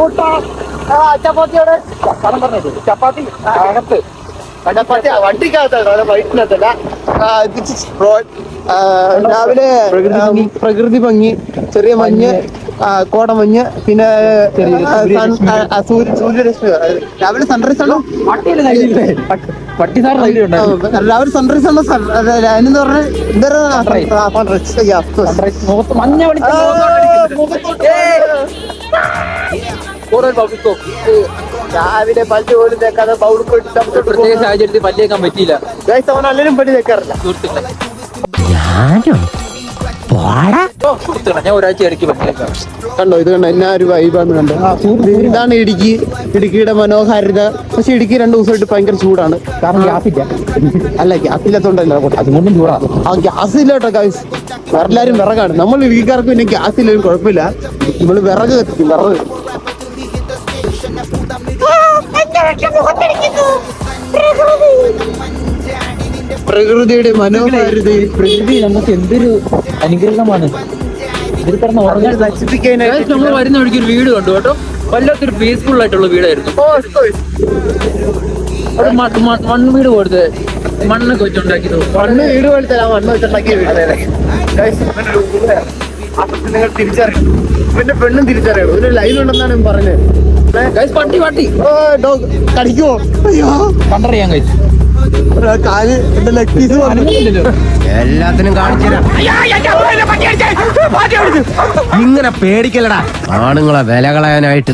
മുട്ട ചപ്പാത്തിയുടെ ചപ്പാത്തി അകത്ത് ചപ്പാത്തി വണ്ടിക്കകത്താണ് വൈറ്റിനകത്തല്ല. രാവിലെ പ്രകൃതി ഭംഗി, ചെറിയ മഞ്ഞ്, കോടമഞ്ഞ്, പിന്നെ സൂര്യരശ്മി. രാവിലെ സൺറൈസ് ആണോ? രാവിലെ സൺറൈസ് ആണോ? എന്ന് രാവിലെ പല്ല് പോലും തേക്കാതെ പ്രത്യേക സാഹചര്യത്തിൽ പല്ലേക്കാൻ പറ്റിയില്ല. അവൻ എല്ലാവരും പല്ല് തേക്കാറില്ല. ഞാൻ ഒരാഴ്ച ഇടയ്ക്ക് പല്ലേക്കാം. കണ്ടോ, ഇത് കണ്ടോ എന്നാ ഒരു വൈബാന്ന് കണ്ടോ. ഇതാണ് ഇടുക്കിയുടെ മനോഹാരിത. പക്ഷെ ഇടുക്കി 2 ദിവസമായിട്ട് ഭയങ്കര ചൂടാണ്. കാരണം ഗ്യാസില്ല. അല്ല, ഗ്യാസില്ലാത്തോണ്ടല്ല, അതുകൊണ്ടും ചൂടാണ്. ഗ്യാസ് ഇല്ല കേട്ടോ ഗൈസ്. എല്ലാരും വിറകാണ്. നമ്മൾ ഇടുക്കിക്കാർക്ക് പിന്നെ ഗ്യാസ് ഇല്ലെങ്കിലും കുഴപ്പമില്ല. നമ്മള് വിറക് കത്തിക്കും. പ്രകൃതിയുടെ മനോഹാരിത. പ്രകൃതി നമുക്ക് എന്തൊരു അനുഗ്രഹമാണ്. ഇതിൽ കിടന്ന് ഉറങ്ങാൻ നശിപ്പിക്കാനായിട്ട് നമ്മൾ വരുന്ന വഴിക്ക് ഒരു വീട് കണ്ടു കേട്ടോ. വല്ലാത്തൊരു പീസ്ഫുൾ ആയിട്ടുള്ള വീടായിരുന്നു. അവിടെ മണ്ണ് കൊടുത്ത് മണ്ണൊക്കെ വെച്ചുണ്ടാക്കിയത്. വീട് പോലത്തെ മണ്ണ് വെച്ചുണ്ടാക്കിയ വീട്. നിങ്ങൾ തിരിച്ചറിയണം. ഇവന്റെ പെണ്ണും തിരിച്ചറിയണം. ഒരു ലൈൻ ഉണ്ടെന്നാണ് പറഞ്ഞത്. പട്ടി ഡോഗ് കടിക്കുമോ? അയ്യോ, കണ്ടറിയാൻ കഴിച്ചു. കാല് എന്റെ ലെഗ് പീസ് എല്ലാത്തിനും കാണിച്ചു. ഇങ്ങനെ പേടിക്കലടാ ആണുങ്ങളെ വില കളയാനായിട്ട്.